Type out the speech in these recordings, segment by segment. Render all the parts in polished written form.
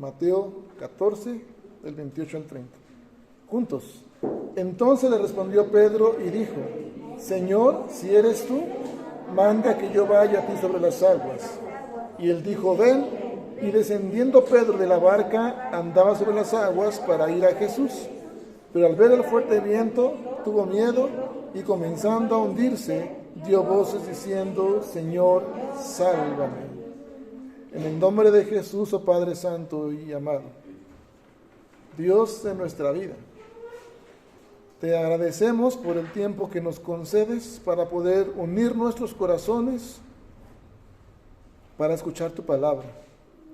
Mateo 14, del 28 al 30. Juntos. Entonces le respondió Pedro y dijo: Señor, si eres tú, manda que yo vaya a ti sobre las aguas. Y él dijo: ven. Y descendiendo Pedro de la barca, andaba sobre las aguas para ir a Jesús. Pero al ver el fuerte viento, tuvo miedo y comenzando a hundirse, dio voces diciendo: Señor, sálvame. En el nombre de Jesús, oh Padre Santo y amado, Dios de nuestra vida, te agradecemos por el tiempo que nos concedes para poder unir nuestros corazones para escuchar tu palabra.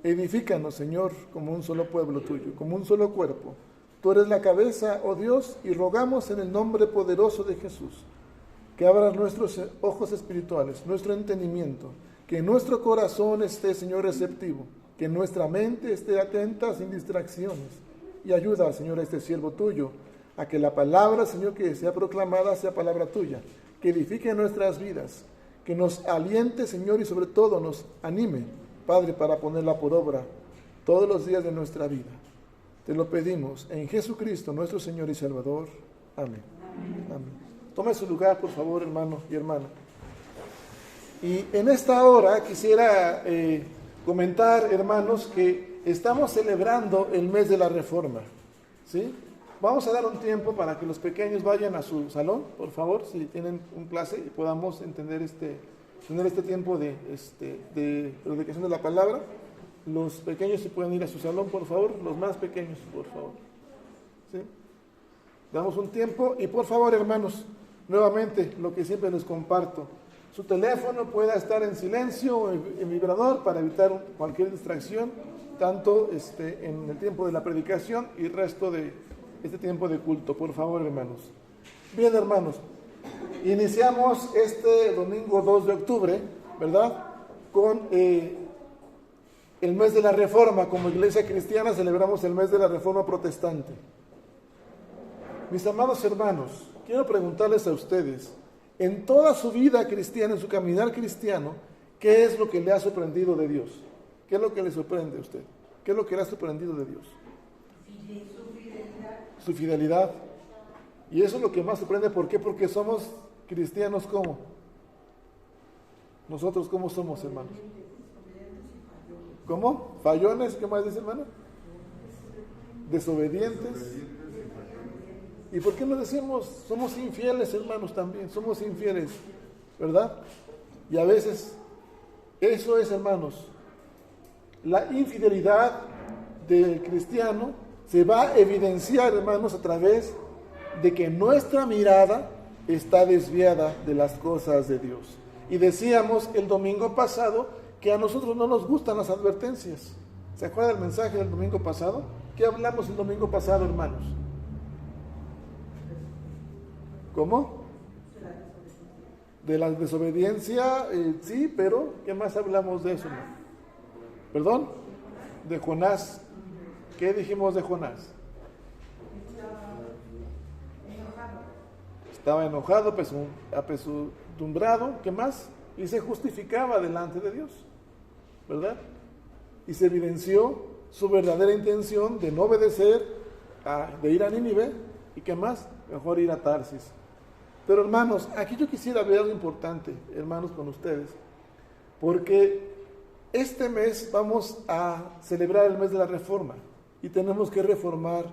Edifícanos, Señor, como un solo pueblo tuyo, como un solo cuerpo. Tú eres la cabeza, oh Dios, y rogamos en el nombre poderoso de Jesús que abras nuestros ojos espirituales, nuestro entendimiento, que nuestro corazón esté, Señor, receptivo, que nuestra mente esté atenta sin distracciones. Y ayuda, Señor, a este siervo tuyo, a que la palabra, Señor, que sea proclamada sea palabra tuya, que edifique nuestras vidas, que nos aliente, Señor, y sobre todo nos anime, Padre, para ponerla por obra todos los días de nuestra vida. Te lo pedimos en Jesucristo, nuestro Señor y Salvador. Amén. Amén. Tome su lugar, por favor, hermano y hermana. Y en esta hora quisiera comentar, hermanos, que estamos celebrando el mes de la Reforma, ¿sí? Vamos a dar un tiempo para que los pequeños vayan a su salón, por favor, si tienen un clase y podamos tener este tiempo de predicación de la palabra. Los pequeños se pueden ir a su salón, por favor, los más pequeños, por favor. ¿Sí? Damos un tiempo y por favor, hermanos, nuevamente lo que siempre les comparto, su teléfono pueda estar en silencio o en vibrador para evitar cualquier distracción, tanto en el tiempo de la predicación y el resto de este tiempo de culto, por favor, hermanos. Bien, hermanos, iniciamos este domingo 2 de octubre, ¿verdad? Con el mes de la Reforma. Como iglesia cristiana celebramos el mes de la Reforma protestante. Mis amados hermanos, quiero preguntarles a ustedes, en toda su vida cristiana, en su caminar cristiano, ¿qué es lo que le ha sorprendido de Dios? ¿Qué es lo que le sorprende a usted? ¿Qué es lo que le ha sorprendido de Dios? Su fidelidad. Y eso es lo que más sorprende. ¿Por qué? Porque somos cristianos, ¿cómo? Nosotros, ¿cómo somos, hermanos? ¿Cómo? ¿Fallones? ¿Qué más dice, hermano? Desobedientes. ¿Y por qué no decimos? Somos infieles, hermanos, también. Somos infieles, ¿verdad? Y a veces, eso es, hermanos, la infidelidad del cristiano se va a evidenciar, hermanos, a través de que nuestra mirada está desviada de las cosas de Dios. Y decíamos el domingo pasado que a nosotros no nos gustan las advertencias. ¿Se acuerda del mensaje del domingo pasado? ¿Qué hablamos el domingo pasado, hermanos? ¿Cómo? De la desobediencia, sí, pero ¿qué más hablamos de eso, hermano? ¿Perdón? De Jonás. ¿Qué dijimos de Jonás? Estaba enojado, apesadumbrado, ¿qué más? Y se justificaba delante de Dios, ¿verdad? Y se evidenció su verdadera intención de no obedecer, de ir a Nínive, y ¿qué más? Mejor ir a Tarsis. Pero hermanos, aquí yo quisiera ver algo importante, hermanos, con ustedes, porque este mes vamos a celebrar el mes de la Reforma y tenemos que reformar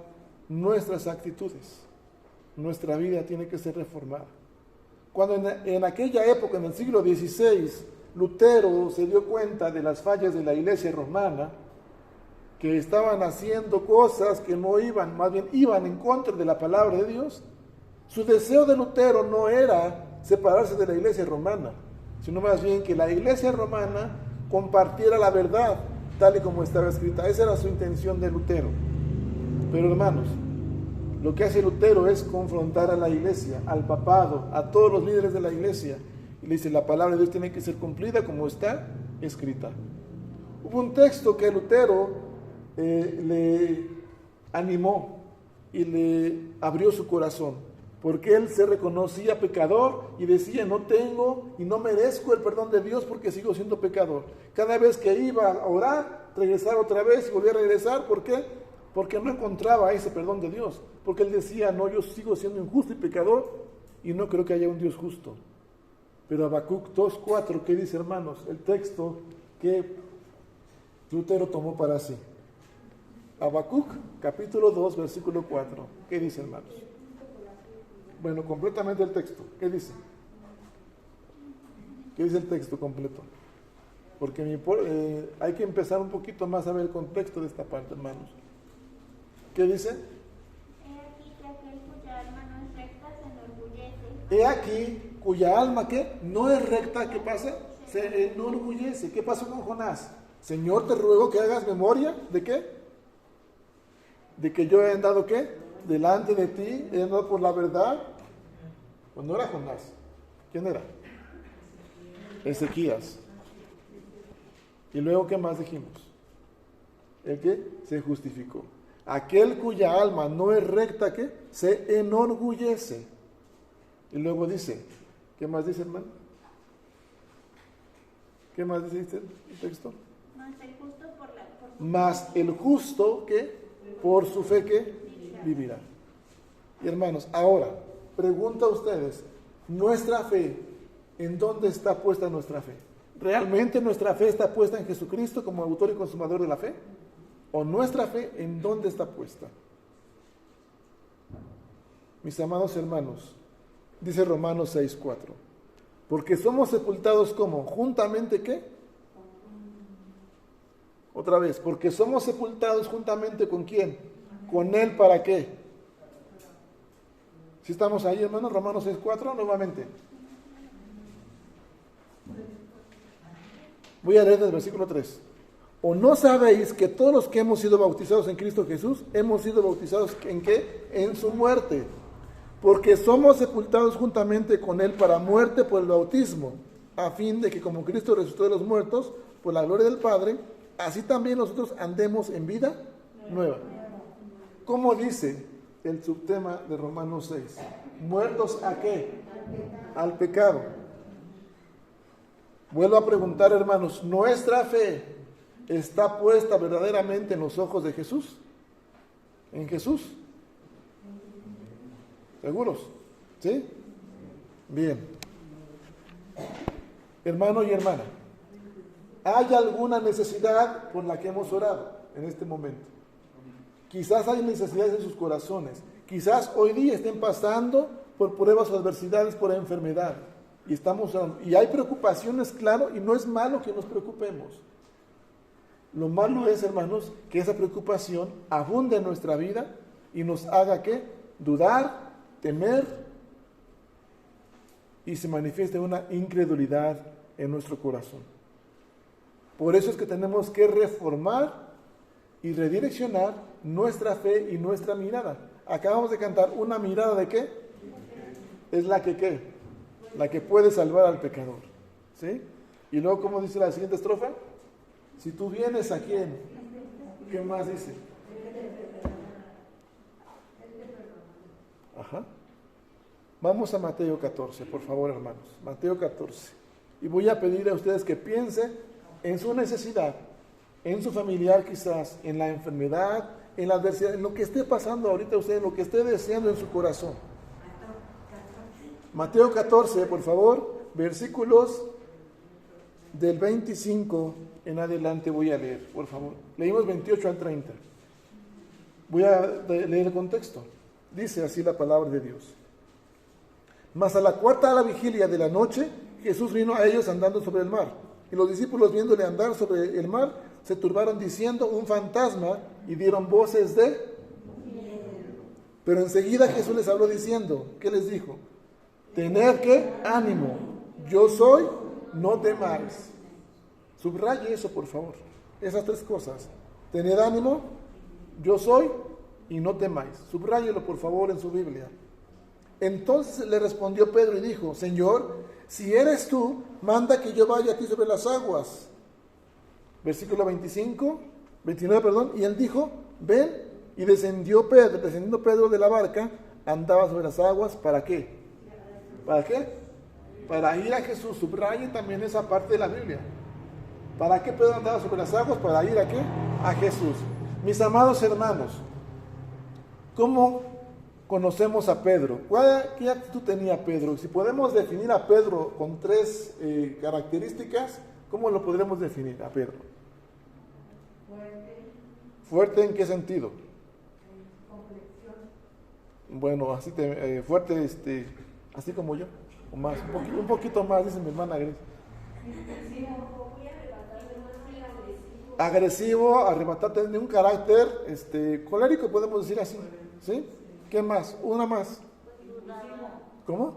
nuestras actitudes. Nuestra vida tiene que ser reformada. Cuando en aquella época, en el siglo XVI, Lutero se dio cuenta de las fallas de la iglesia romana, que estaban haciendo cosas que no iban, más bien iban en contra de la palabra de Dios. Su deseo de Lutero no era separarse de la iglesia romana, sino más bien que la iglesia romana compartiera la verdad tal y como estaba escrita. Esa era su intención de Lutero. Pero hermanos, lo que hace Lutero es confrontar a la iglesia, al papado, a todos los líderes de la iglesia. Y le dice, la palabra de Dios tiene que ser cumplida como está escrita. Hubo un texto que Lutero le animó y le abrió su corazón, porque él se reconocía pecador y decía, no tengo y no merezco el perdón de Dios porque sigo siendo pecador. Cada vez que iba a orar, regresar otra vez y volver a regresar. ¿Por qué? Porque no encontraba ese perdón de Dios. Porque él decía, no, yo sigo siendo injusto y pecador y no creo que haya un Dios justo. Pero Habacuc 2:4, ¿qué dice, hermanos? El texto que Lutero tomó para sí. Habacuc, capítulo 2, versículo 4. ¿Qué dice, hermanos? Bueno, completamente el texto. ¿Qué dice? ¿Qué dice el texto completo? Porque hay que empezar un poquito más a ver el contexto de esta parte, hermanos. ¿Qué dice? He aquí cuya alma, ¿qué? No es recta, ¿qué pasa? Se enorgullece. ¿Qué pasó con Jonás? Señor, te ruego que hagas memoria, ¿de qué? De que yo he andado, ¿qué? Delante de ti, he andado por la verdad. Pues no era Jonás. ¿Quién era? Ezequías. Y luego, ¿qué más dijimos? El que se justificó. Aquel cuya alma no es recta, ¿qué? Se enorgullece. Y luego dice, ¿qué más dice, hermano? ¿Qué más dice el texto? Mas el justo, ¿qué? Por su fe, ¿qué? Vivirá. Y hermanos, ahora, pregunta a ustedes, nuestra fe, ¿en dónde está puesta nuestra fe? ¿Realmente nuestra fe está puesta en Jesucristo como autor y consumador de la fe? ¿O nuestra fe en dónde está puesta? Mis amados hermanos, dice Romanos 6:4, porque somos sepultados como, juntamente, ¿qué? Otra vez, porque somos sepultados juntamente con ¿quién? Con Él, ¿para qué? ¿Sí estamos ahí, hermanos? Romanos 6:4, nuevamente. Voy a leer el versículo 3. ¿O no sabéis que todos los que hemos sido bautizados en Cristo Jesús, hemos sido bautizados en qué? En su muerte. Porque somos sepultados juntamente con Él para muerte por el bautismo, a fin de que como Cristo resucitó de los muertos, por la gloria del Padre, así también nosotros andemos en vida nueva. ¿Cómo dice el subtema de Romanos 6? ¿Muertos a qué? Al pecado. Vuelvo a preguntar, hermanos, ¿nuestra fe está puesta verdaderamente en los ojos de Jesús? ¿En Jesús? ¿Seguros? ¿Sí? Bien. Hermano y hermana, ¿hay alguna necesidad por la que hemos orado en este momento? Quizás hay necesidades en sus corazones. Quizás hoy día estén pasando por pruebas o adversidades, por enfermedad. Y hay preocupaciones, claro, y no es malo que nos preocupemos. Lo malo es, hermanos, que esa preocupación abunde en nuestra vida y nos haga, ¿qué? Dudar, temer, y se manifieste una incredulidad en nuestro corazón. Por eso es que tenemos que reformar y redireccionar nuestra fe y nuestra mirada. Acabamos de cantar una mirada de ¿qué? Es la que ¿qué? La que puede salvar al pecador. ¿Sí? Y luego, ¿cómo dice la siguiente estrofa? Si tú vienes a quién, ¿qué más dice? Ajá. Vamos a Mateo 14, por favor, hermanos. Mateo 14. Y voy a pedir a ustedes que piensen en su necesidad, en su familiar quizás, en la enfermedad, en la adversidad, en lo que esté pasando ahorita usted, en lo que esté deseando en su corazón. Mateo 14, por favor, versículos del 25 en adelante voy a leer, por favor. Leímos 28 al 30. Voy a leer el contexto. Dice así la palabra de Dios. Mas a la cuarta de la vigilia de la noche, Jesús vino a ellos andando sobre el mar. Y los discípulos, viéndole andar sobre el mar, se turbaron diciendo, un fantasma, y dieron voces de miedo. Pero enseguida Jesús les habló diciendo, ¿qué les dijo? Tened ¿qué? Ánimo, yo soy, no temáis. Subraye eso, por favor. Esas tres cosas. Tened ánimo, yo soy, y no temáis. Subráyelo, por favor, en su Biblia. Entonces le respondió Pedro y dijo, Señor, si eres tú, manda que yo vaya a ti sobre las aguas. Versículo 29, y él dijo, ven, y descendiendo Pedro de la barca, andaba sobre las aguas, ¿para qué? ¿Para qué? Para ir a Jesús. Subraye también esa parte de la Biblia. ¿Para qué Pedro andaba sobre las aguas? Para ir ¿a qué? A Jesús. Mis amados hermanos, ¿cómo conocemos a Pedro? ¿Qué actitud tenía Pedro? Si podemos definir a Pedro con tres características, ¿cómo lo podremos definir a Pedro? ¿Fuerte en qué sentido? Bueno, así fuerte, así como yo, o más, un poquito más, dice mi hermana Grace. Agresivo, arrebatarte, de un carácter colérico, podemos decir así, ¿sí? ¿Qué más? Una más. ¿Cómo?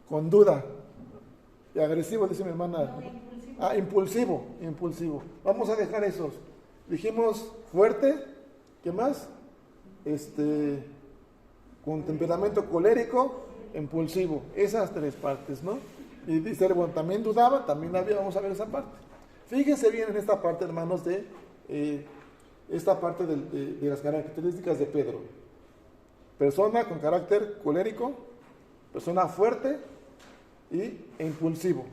Con duda. Y agresivo, dice mi hermana. Impulsivo. Vamos a dejar esos. Dijimos fuerte, ¿qué más? Con temperamento colérico, impulsivo. Esas tres partes, ¿no? Y dice, bueno, también dudaba, vamos a ver esa parte. Fíjense bien en esta parte, hermanos, de esta parte de las características de Pedro. Persona con carácter colérico, persona fuerte e impulsivo.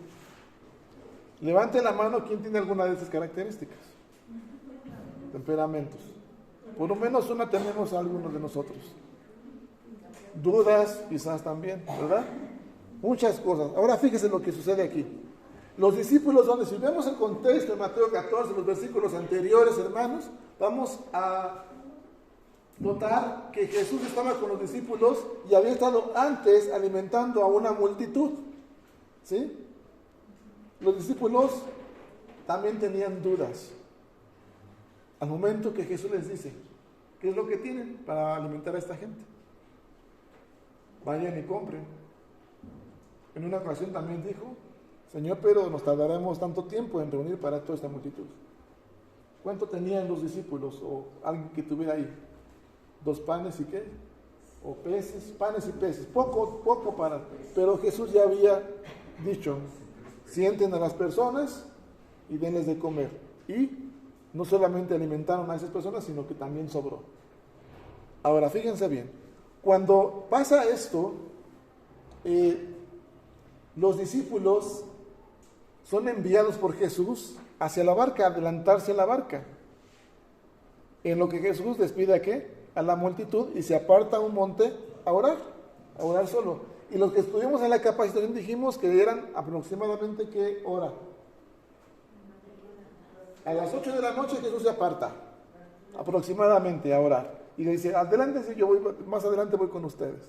Levante la mano quien tiene alguna de estas características. Temperamentos. Por lo menos una tenemos algunos de nosotros. Dudas quizás también, ¿verdad? Muchas cosas. Ahora fíjese lo que sucede aquí. Los discípulos, donde si vemos el contexto de Mateo 14, los versículos anteriores, hermanos, vamos a notar que Jesús estaba con los discípulos y había estado antes alimentando a una multitud. ¿Sí? Los discípulos también tenían dudas. Al momento que Jesús les dice, ¿qué es lo que tienen para alimentar a esta gente? Vayan y compren. En una ocasión también dijo, Señor, pero nos tardaremos tanto tiempo en reunir para toda esta multitud. ¿Cuánto tenían los discípulos o alguien que tuviera ahí? 2 panes y qué? O peces, panes y peces. Poco para. Pero Jesús ya había dicho, sienten a las personas y denles de comer. Y no solamente alimentaron a esas personas, sino que también sobró. Ahora, fíjense bien. Cuando pasa esto, los discípulos son enviados por Jesús hacia la barca, a adelantarse a la barca. En lo que Jesús despide ¿a qué? A la multitud y se aparta a un monte a orar solo. Y los que estuvimos en la capacitación dijimos que eran aproximadamente ¿qué hora? A las 8 de la noche Jesús se aparta, aproximadamente a orar. Y le dice, adelante, yo más adelante voy con ustedes.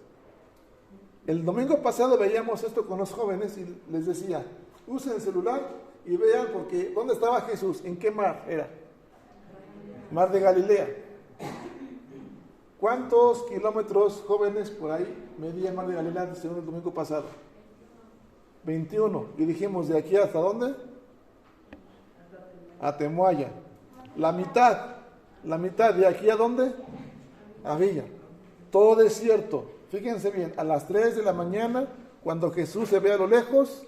El domingo pasado veíamos esto con los jóvenes y les decía, usen el celular y vean, porque ¿dónde estaba Jesús? ¿En qué mar era? Mar de Galilea. ¿Cuántos kilómetros, jóvenes, por ahí medía Mar de Galilea según el domingo pasado? 21. Y dijimos, ¿de aquí hasta dónde? A Temoaya. La mitad, ¿de aquí a dónde? A Villa. Todo desierto. Fíjense bien, a las 3 de la mañana, cuando Jesús se ve a lo lejos,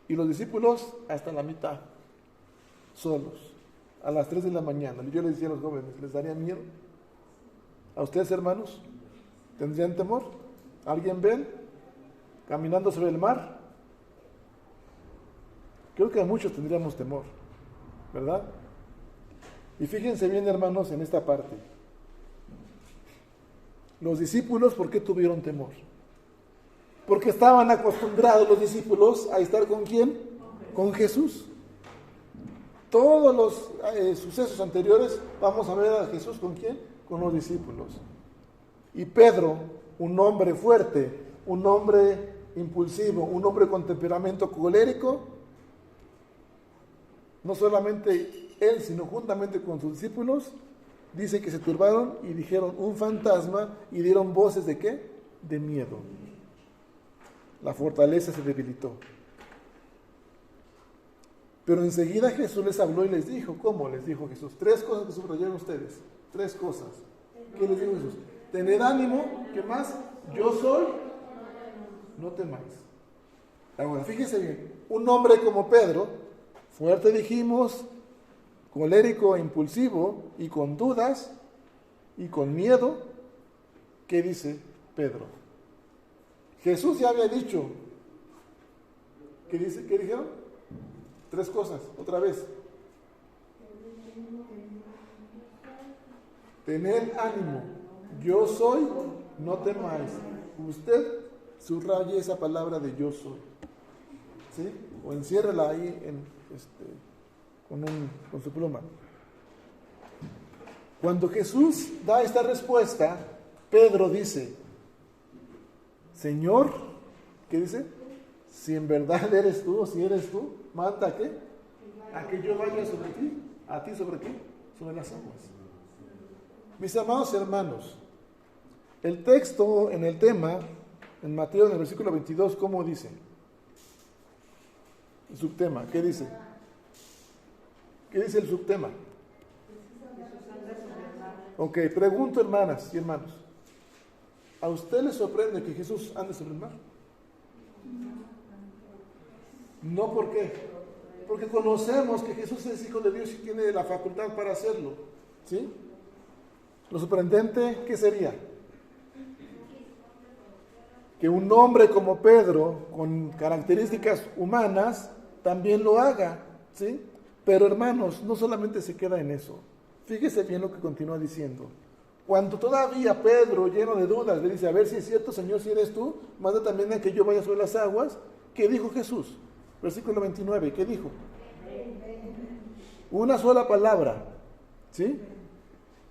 y los discípulos hasta la mitad, solos, a las 3 de la mañana. Yo les decía a los jóvenes, ¿les daría miedo? ¿A ustedes, hermanos? ¿Tendrían temor? ¿Alguien ven? ¿Caminando sobre el mar? Creo que a muchos tendríamos temor, ¿verdad? Y fíjense bien, hermanos, en esta parte. Los discípulos, ¿por qué tuvieron temor? Porque estaban acostumbrados los discípulos a estar ¿con quién? Con Jesús. Todos los sucesos anteriores vamos a ver a Jesús ¿con quién? Con los discípulos. Y Pedro, un hombre fuerte, un hombre impulsivo, un hombre con temperamento colérico, no solamente él, sino juntamente con sus discípulos, dice que se turbaron y dijeron un fantasma y dieron voces ¿de qué? De miedo. La fortaleza se debilitó. Pero enseguida Jesús les habló y les dijo, ¿cómo? Les dijo Jesús, 3 cosas que subrayaron ustedes, 3 cosas. ¿Qué les dijo Jesús? Tened ánimo, ¿qué más? Yo soy, no temáis. Ahora, fíjense bien, un hombre como Pedro, fuerte dijimos, colérico, impulsivo y con dudas y con miedo, ¿qué dice Pedro? Jesús ya había dicho, ¿qué dijeron? 3 cosas, otra vez. Tened ánimo, yo soy, no temáis. Usted subraye esa palabra de yo soy, ¿sí? O enciérrala ahí con su pluma. Cuando Jesús da esta respuesta, Pedro dice, Señor, ¿qué dice? Si en verdad eres tú, o si eres tú, manda ¿a qué? A que yo vaya sobre ti. ¿A ti sobre qué? Sobre las aguas. Mis amados hermanos, el texto en el tema, en Mateo, en el versículo 22, ¿cómo dice? El subtema, ¿qué dice? ¿Qué dice el subtema? Ok, pregunto, hermanas y hermanos, ¿a usted le sorprende que Jesús ande sobre el mar? No, ¿por qué? Porque conocemos que Jesús es Hijo de Dios y tiene la facultad para hacerlo, ¿sí? Lo sorprendente, ¿qué sería? Que un hombre como Pedro, con características humanas, también lo haga, ¿sí? Pero hermanos, no solamente se queda en eso. Fíjese bien lo que continúa diciendo. Cuando todavía Pedro, lleno de dudas, le dice, a ver si es cierto, Señor, si eres tú, manda también a que yo vaya sobre las aguas. ¿Qué dijo Jesús? Versículo 29, ¿qué dijo? Una sola palabra, ¿sí?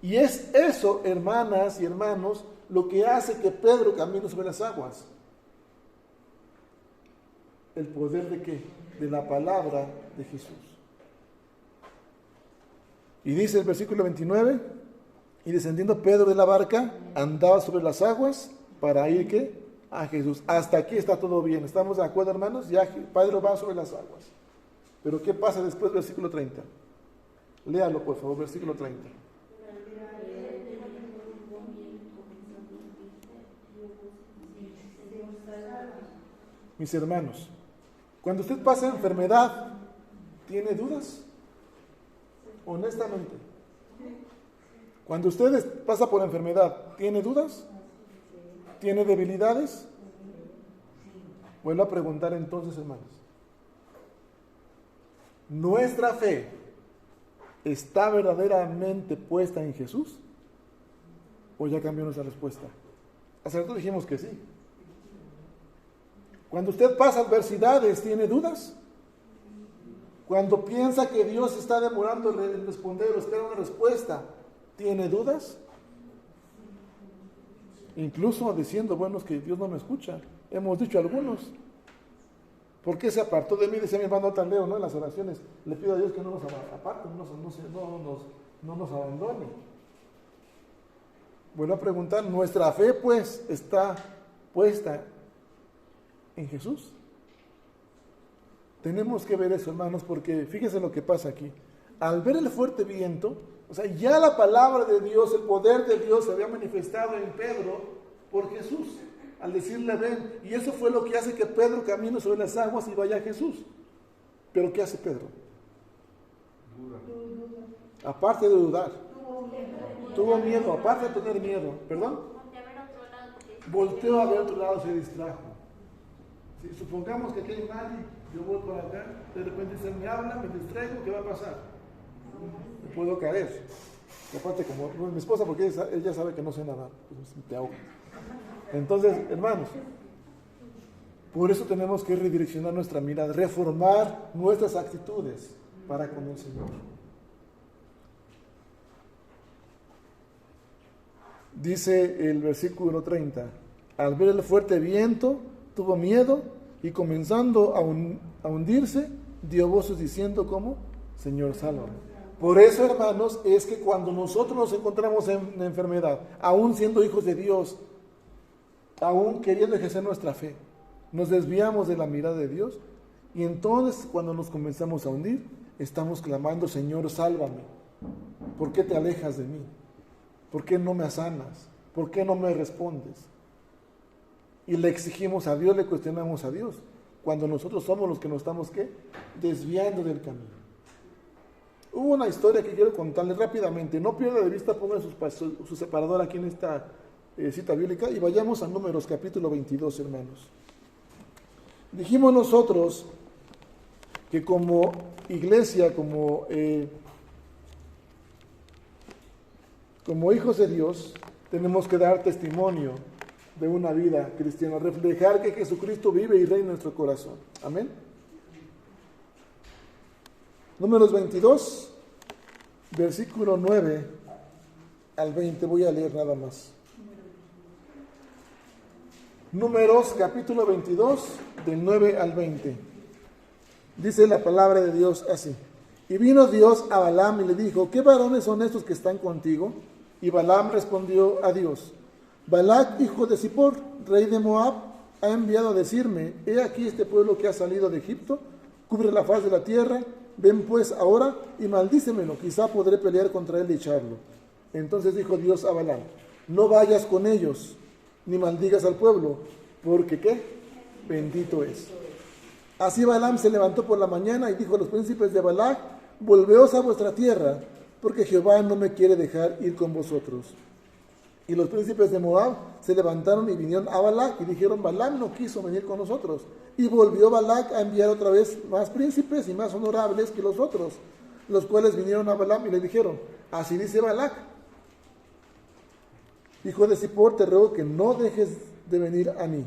Y es eso, hermanas y hermanos, lo que hace que Pedro camine sobre las aguas. ¿El poder de qué? De la palabra de Jesús. Y dice el versículo 29, y descendiendo Pedro de la barca, andaba sobre las aguas para ir ¿qué? A Jesús. Hasta aquí está todo bien. ¿Estamos de acuerdo, hermanos? Ya Pedro va sobre las aguas. Pero ¿qué pasa después del versículo 30? Léalo, por favor, versículo 30. Mis hermanos, cuando usted pasa enfermedad, ¿tiene dudas? Honestamente. Cuando usted pasa por enfermedad, ¿tiene dudas? ¿Tiene debilidades? Vuelvo a preguntar entonces, hermanos. ¿Nuestra fe está verdaderamente puesta en Jesús? ¿O ya cambió nuestra respuesta? Hace rato dijimos que sí. Cuando usted pasa adversidades, ¿tiene dudas? Cuando piensa que Dios está demorando en responder o espera una respuesta, ¿tiene dudas? Incluso diciendo, bueno, es que Dios no me escucha. Hemos dicho algunos. ¿Por qué se apartó de mí? Decía mi hermano Tandeo, ¿no? En las oraciones, le pido a Dios que no nos aparte, no nos abandone. Vuelvo a preguntar, ¿nuestra fe pues está puesta en Jesús? Tenemos que ver eso, hermanos, porque fíjense lo que pasa aquí. Al ver el fuerte viento, o sea, ya la palabra de Dios, el poder de Dios se había manifestado en Pedro por Jesús, al decirle ven, y eso fue lo que hace que Pedro camine sobre las aguas y vaya a Jesús. Pero ¿qué hace Pedro? Aparte de dudar, tuvo miedo, aparte de tener miedo, ¿perdón? Volteó a ver otro lado, se distrajo. Si supongamos que aquí hay nadie, yo voy por acá, de repente se me habla, me distraigo, ¿qué va a pasar? Me puedo caer. Y aparte, como mi esposa, porque ella sabe que no sé nadar, pues te ahogo. Entonces, hermanos, por eso tenemos que redireccionar nuestra mirada, reformar nuestras actitudes para con el Señor. Dice el versículo 30, al ver el fuerte viento, tuvo miedo y comenzando a hundirse, dio voces diciendo como, Señor, sálvame. Por eso, hermanos, es que cuando nosotros nos encontramos en enfermedad, aún siendo hijos de Dios, aún queriendo ejercer nuestra fe, nos desviamos de la mirada de Dios y entonces cuando nos comenzamos a hundir, estamos clamando, Señor, sálvame. ¿Por qué te alejas de mí? ¿Por qué no me sanas? ¿Por qué no me respondes? Y le exigimos a Dios, le cuestionamos a Dios, cuando nosotros somos los que nos estamos, ¿qué? Desviando del camino. Hubo una historia que quiero contarles rápidamente, no pierda de vista, pongan su separador aquí en esta cita bíblica y vayamos a Números capítulo 22, hermanos. Dijimos nosotros que como iglesia, como hijos de Dios, tenemos que dar testimonio de una vida cristiana, reflejar que Jesucristo vive y reina en nuestro corazón. Amén. Números 22, versículo 9 al 20, voy a leer nada más. Números capítulo 22, del 9 al 20. Dice la palabra de Dios así. Y vino Dios a Balaam y le dijo, ¿qué varones son estos que están contigo? Y Balaam respondió a Dios, Balac, hijo de Zippor, rey de Moab, ha enviado a decirme, he aquí este pueblo que ha salido de Egipto, cubre la faz de la tierra, ven pues ahora y maldícemelo, quizá podré pelear contra él y echarlo. Entonces dijo Dios a Balaam, no vayas con ellos, ni maldigas al pueblo, porque ¿qué? Bendito es. Así Balaam se levantó por la mañana y dijo a los príncipes de Balac, volveos a vuestra tierra, porque Jehová no me quiere dejar ir con vosotros. Y los príncipes de Moab se levantaron y vinieron a Balac y dijeron, Balaam no quiso venir con nosotros. Y volvió Balac a enviar otra vez más príncipes y más honorables que los otros, los cuales vinieron a Balaam y le dijeron, así dice Balac, hijo de Zippor, te ruego que no dejes de venir a mí,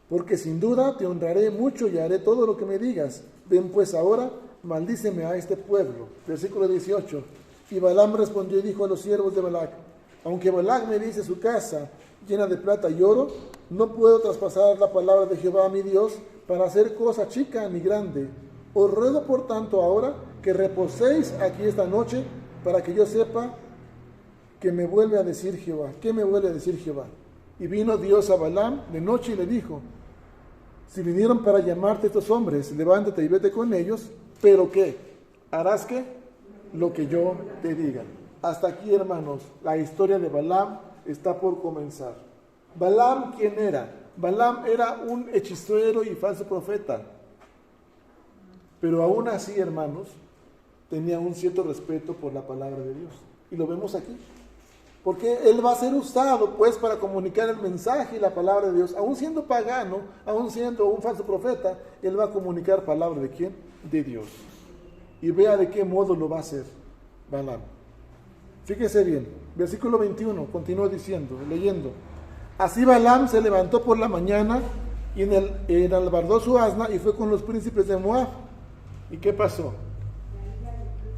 porque sin duda te honraré mucho y haré todo lo que me digas. Ven pues ahora, maldíceme a este pueblo. Versículo 18. Y Balaam respondió y dijo a los siervos de Balac, aunque Balac me dice su casa llena de plata y oro, no puedo traspasar la palabra de Jehová mi Dios para hacer cosa chica ni grande. Os ruego por tanto ahora que reposéis aquí esta noche para que yo sepa que me vuelve a decir Jehová. ¿Qué me vuelve a decir Jehová? Y vino Dios a Balaam de noche y le dijo, si vinieron para llamarte estos hombres, levántate y vete con ellos, pero ¿qué? Harás ¿qué? Lo que yo te diga. Hasta aquí, hermanos, la historia de Balaam está por comenzar. Balaam, ¿quién era? Balaam era un hechicero y falso profeta. Pero aún así, hermanos, tenía un cierto respeto por la palabra de Dios. Y lo vemos aquí. Porque él va a ser usado, pues, para comunicar el mensaje y la palabra de Dios. Aún siendo pagano, aún siendo un falso profeta, él va a comunicar palabra ¿de quién? De Dios. Y vea de qué modo lo va a hacer Balaam. Fíjese bien, versículo 21, continúa diciendo, leyendo. Así Balaam se levantó por la mañana y enalbardó su asna y fue con los príncipes de Moab. ¿Y qué pasó?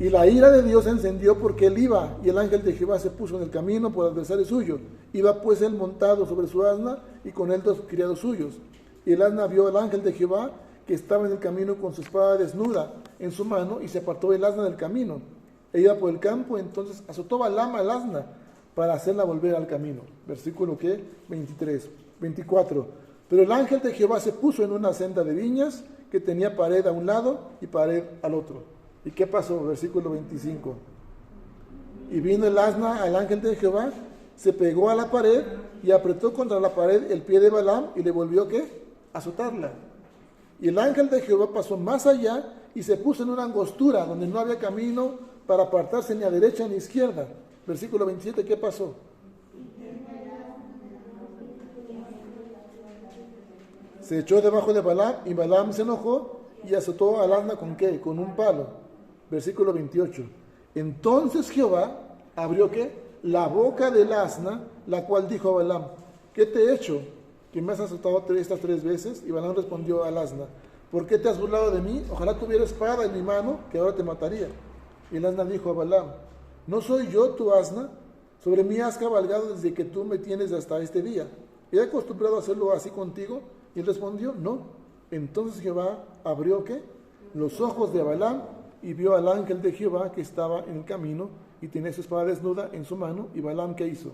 Y la ira de Dios se encendió porque él iba, y el ángel de Jehová se puso en el camino por adversario suyo. Iba pues él montado sobre su asna y con él 2 criados suyos. Y el asna vio al ángel de Jehová que estaba en el camino con su espada desnuda en su mano y se apartó el asna del camino. E iba por el campo, entonces azotó Balaam al asna para hacerla volver al camino. Versículo ¿qué? 24. Pero el ángel de Jehová se puso en una senda de viñas que tenía pared a un lado y pared al otro. ¿Y qué pasó? Versículo 25. Y vino el asna al ángel de Jehová, se pegó a la pared y apretó contra la pared el pie de Balaam y le volvió ¿qué? A azotarla. Y el ángel de Jehová pasó más allá y se puso en una angostura donde no había camino para apartarse ni a derecha ni a izquierda. Versículo 27, ¿qué pasó? Se echó debajo de Balaam y Balaam se enojó y azotó al asna ¿con qué? Con un palo. Versículo 28. Entonces Jehová abrió ¿qué? La boca del asna, la cual dijo a Balaam, ¿qué te he hecho? ¿Que me has azotado estas 3 veces? Y Balaam respondió al asna, ¿por qué te has burlado de mí? Ojalá tuviera espada en mi mano, que ahora te mataría. Y el asna dijo a Balaam, ¿no soy yo tu asna? Sobre mí has cabalgado desde que tú me tienes hasta este día. ¿He acostumbrado a hacerlo así contigo? Y él respondió, no. Entonces Jehová abrió ¿qué? Los ojos de Balaam y vio al ángel de Jehová que estaba en el camino y tenía su espada desnuda en su mano. Y Balaam, ¿qué hizo?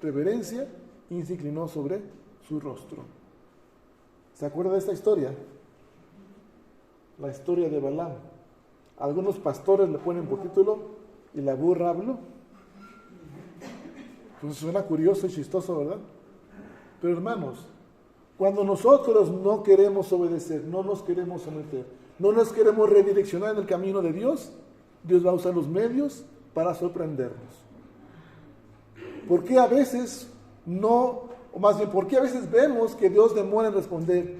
Reverencia y se inclinó sobre su rostro. ¿Se acuerda de esta historia? La historia de Balaam. Algunos pastores le ponen por título y la burra habló. Pues suena curioso y chistoso, ¿verdad? Pero hermanos, cuando nosotros no queremos obedecer, no nos queremos someter, no nos queremos redireccionar en el camino de Dios, Dios va a usar los medios para sorprendernos. ¿Por qué a veces no, o más bien, por qué a veces vemos que Dios demora en responder,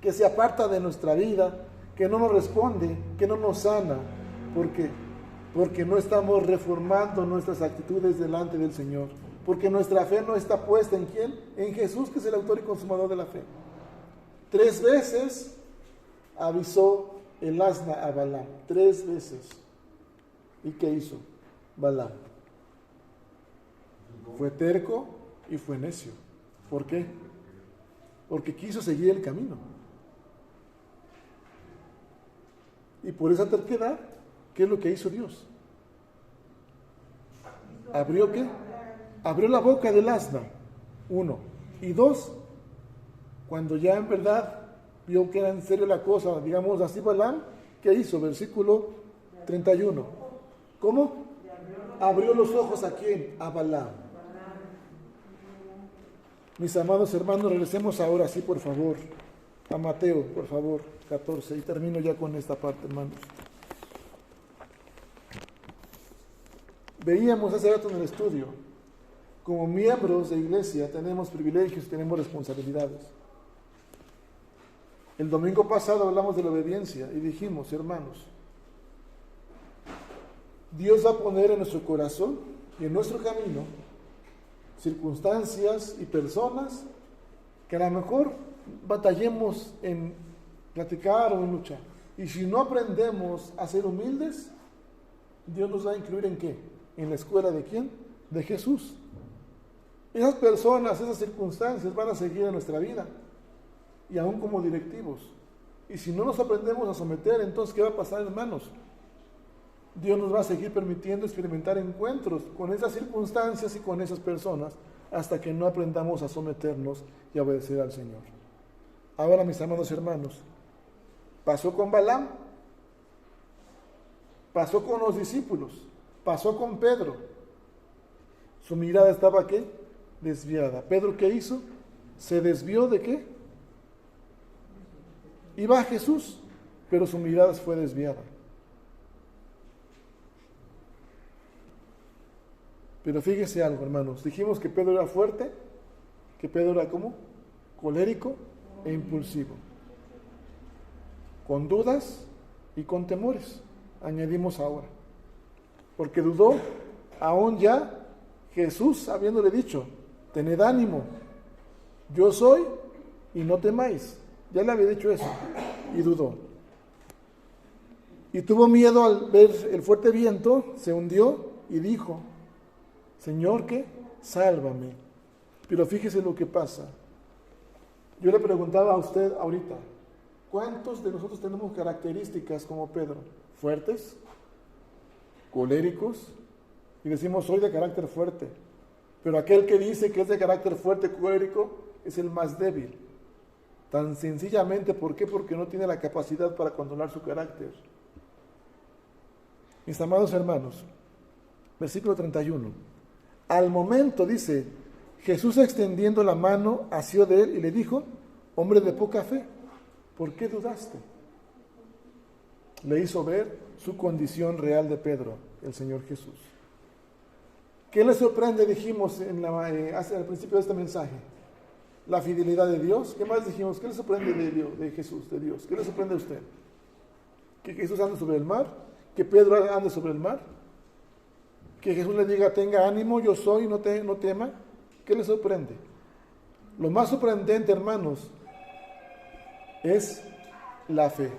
que se aparta de nuestra vida, que no nos responde, que no nos sana. ¿Por qué? Porque no estamos reformando nuestras actitudes delante del Señor. Porque nuestra fe no está puesta ¿en quién? En Jesús, que es el autor y consumador de la fe. 3 veces avisó el asna a Balaam. 3 veces. ¿Y qué hizo Balaam? Fue terco y fue necio. ¿Por qué? Porque quiso seguir el camino. Y por esa terquedad, ¿qué es lo que hizo Dios? ¿Abrió qué? Abrió la boca del asna, 1. Y 2, cuando ya en verdad vio que era en serio la cosa, digamos así, Balaam, ¿qué hizo? Versículo 31. ¿Cómo? Abrió los ojos ¿a quién? A Balaam. Mis amados hermanos, regresemos ahora sí, por favor, a Mateo, por favor, 14, y termino ya con esta parte, hermanos. Veíamos hace rato en el estudio, como miembros de iglesia tenemos privilegios, tenemos responsabilidades. El domingo pasado hablamos de la obediencia y dijimos, hermanos, Dios va a poner en nuestro corazón y en nuestro camino circunstancias y personas que a lo mejor batallemos en platicar o en luchar. Y si no aprendemos a ser humildes, Dios nos va a incluir ¿en qué? ¿En la escuela de quién? De Jesús. Esas personas, esas circunstancias van a seguir en nuestra vida y aún como directivos. Y si no nos aprendemos a someter, entonces ¿qué va a pasar, hermanos? Dios nos va a seguir permitiendo experimentar encuentros con esas circunstancias y con esas personas hasta que no aprendamos a someternos y a obedecer al Señor. Ahora, mis amados hermanos, pasó con Balaam, pasó con los discípulos, pasó con Pedro. Su mirada estaba ¿qué? Desviada. ¿Pedro qué hizo? ¿Se desvió de qué? Iba a Jesús, pero su mirada fue desviada. Pero fíjese algo, hermanos. Dijimos que Pedro era fuerte, que Pedro era ¿cómo? Colérico e impulsivo. Con dudas y con temores. Añadimos ahora. Porque dudó, aún ya Jesús habiéndole dicho, tened ánimo, yo soy y no temáis. Ya le había dicho eso. Y dudó. Y tuvo miedo al ver el fuerte viento, se hundió y dijo, Señor, ¿qué? Sálvame. Pero fíjese lo que pasa. Yo le preguntaba a usted ahorita, ¿cuántos de nosotros tenemos características como Pedro? ¿Fuertes? ¿Coléricos? Y decimos, soy de carácter fuerte. Pero aquel que dice que es de carácter fuerte, colérico, es el más débil. Tan sencillamente, ¿por qué? Porque no tiene la capacidad para controlar su carácter. Mis amados hermanos, versículo 31. Al momento, dice, Jesús extendiendo la mano, asió de él y le dijo, hombre de poca fe, ¿por qué dudaste? Le hizo ver su condición real de Pedro, el Señor Jesús. ¿Qué le sorprende? Dijimos al principio de este mensaje. La fidelidad de Dios. ¿Qué más dijimos? ¿Qué le sorprende de Dios, de Jesús, de Dios? ¿Qué le sorprende a usted? ¿Que Jesús ande sobre el mar? ¿Que Pedro ande sobre el mar? ¿Que Jesús le diga, tenga ánimo, yo soy, no tema? ¿Qué le sorprende? Lo más sorprendente, hermanos, es la fe.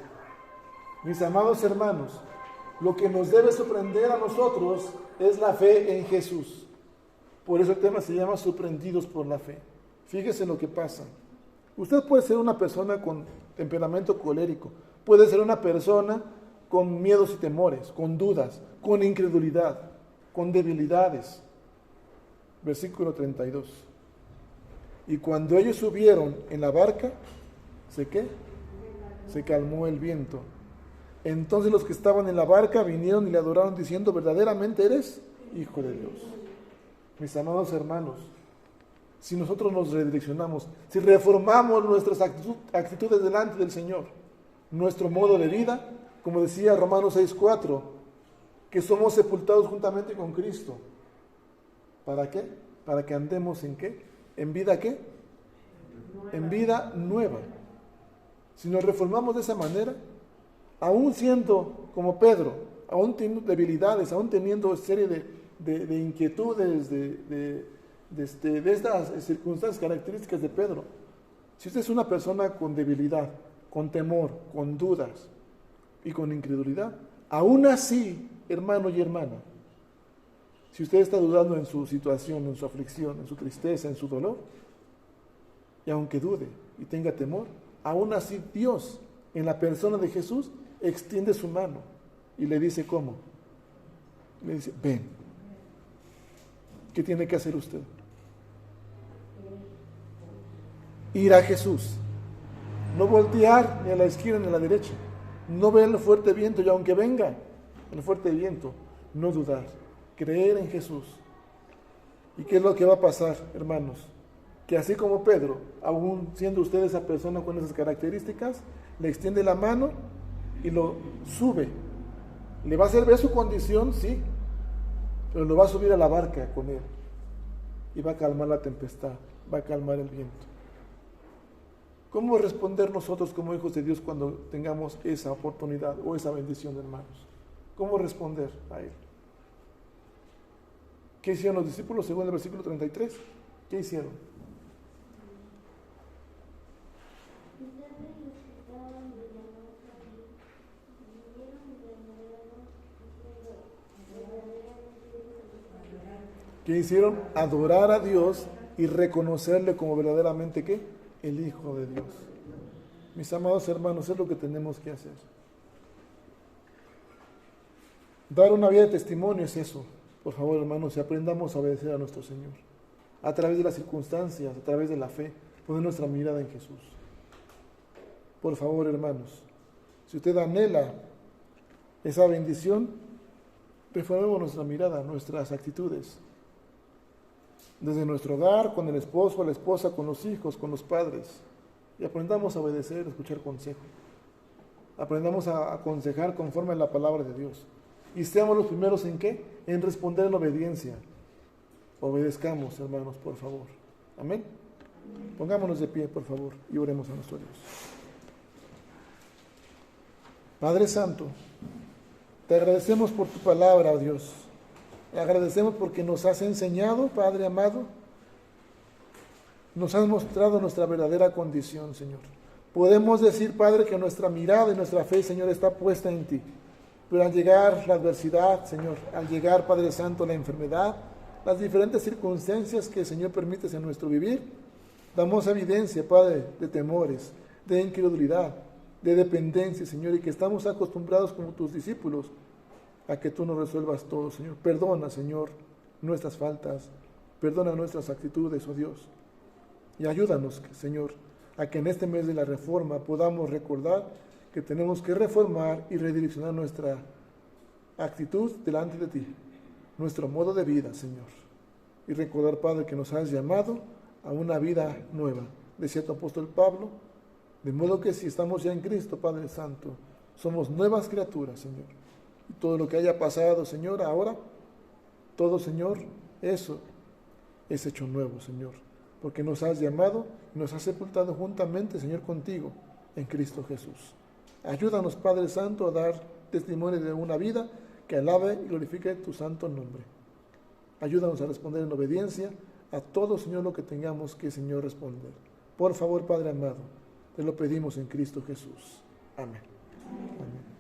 Mis amados hermanos, lo que nos debe sorprender a nosotros es la fe en Jesús. Por eso el tema se llama sorprendidos por la fe. Fíjese lo que pasa. Usted puede ser una persona con temperamento colérico, puede ser una persona con miedos y temores, con dudas, con incredulidad, con debilidades. Versículo 32. Y cuando ellos subieron en la barca, se calmó el viento. Entonces los que estaban en la barca vinieron y le adoraron diciendo, verdaderamente eres Hijo de Dios. Mis amados hermanos, si nosotros nos redireccionamos, si reformamos nuestras actitudes delante del Señor, nuestro modo de vida, como decía Romanos 6:4, que somos sepultados juntamente con Cristo. ¿Para qué? Para que andemos ¿en qué? ¿En vida qué? En vida nueva. Si nos reformamos de esa manera, aún siendo como Pedro, aún teniendo debilidades, aún teniendo serie de inquietudes, de estas circunstancias características de Pedro. Si usted es una persona con debilidad, con temor, con dudas y con incredulidad, aún así, hermano y hermana, si usted está dudando en su situación, en su aflicción, en su tristeza, en su dolor, y aunque dude y tenga temor, aún así Dios, en la persona de Jesús, extiende su mano y le dice ¿cómo? Le dice, ven. ¿Qué tiene que hacer usted? Ir a Jesús. No voltear ni a la izquierda ni a la derecha. No ver el fuerte viento y aunque venga el fuerte viento, no dudar. Creer en Jesús. ¿Y qué es lo que va a pasar, hermanos? Que así como Pedro, aún siendo usted esa persona con esas características, le extiende la mano y lo sube. ¿Le va a hacer ver su condición? Sí. Pero lo va a subir a la barca con él. Y va a calmar la tempestad, va a calmar el viento. ¿Cómo responder nosotros como hijos de Dios cuando tengamos esa oportunidad o esa bendición, hermanos? ¿Cómo responder a Él? ¿Qué hicieron los discípulos según el versículo 33? ¿Qué hicieron? ¿Qué hicieron? Adorar a Dios y reconocerle como verdaderamente ¿qué? El Hijo de Dios. Mis amados hermanos, es lo que tenemos que hacer. Dar una vida de testimonio es eso. Por favor, hermanos, y aprendamos a obedecer a nuestro Señor. A través de las circunstancias, a través de la fe, poner nuestra mirada en Jesús. Por favor, hermanos, si usted anhela esa bendición, reformemos nuestra mirada, nuestras actitudes. Desde nuestro hogar, con el esposo, la esposa, con los hijos, con los padres. Y aprendamos a obedecer, a escuchar consejo. Aprendamos a aconsejar conforme a la palabra de Dios. Y seamos los primeros en ¿qué? En responder en obediencia. Obedezcamos, hermanos, por favor. Amén. Pongámonos de pie, por favor, y oremos a nuestro Dios. Padre Santo, te agradecemos por tu palabra, oh Dios. Te agradecemos porque nos has enseñado, Padre amado. Nos has mostrado nuestra verdadera condición, Señor. Podemos decir, Padre, que nuestra mirada y nuestra fe, Señor, está puesta en ti. Pero al llegar la adversidad, Señor, al llegar, Padre Santo, la enfermedad, las diferentes circunstancias que el Señor permites en nuestro vivir, damos evidencia, Padre, de temores, de incredulidad, de dependencia, Señor, y que estamos acostumbrados como tus discípulos a que tú nos resuelvas todo, Señor. Perdona, Señor, nuestras faltas, perdona nuestras actitudes, oh Dios, y ayúdanos, Señor, a que en este mes de la reforma podamos recordar que tenemos que reformar y redireccionar nuestra actitud delante de ti, nuestro modo de vida, Señor. Y recordar, Padre, que nos has llamado a una vida nueva. Decía tu apóstol Pablo, de modo que si estamos ya en Cristo, Padre Santo, somos nuevas criaturas, Señor. Y todo lo que haya pasado, Señor, ahora, todo, Señor, eso es hecho nuevo, Señor. Porque nos has llamado y nos has sepultado juntamente, Señor, contigo, en Cristo Jesús. Ayúdanos, Padre Santo, a dar testimonio de una vida que alabe y glorifique tu santo nombre. Ayúdanos a responder en obediencia a todo, Señor, lo que tengamos que, Señor, responder. Por favor, Padre amado, te lo pedimos en Cristo Jesús. Amén. Amén.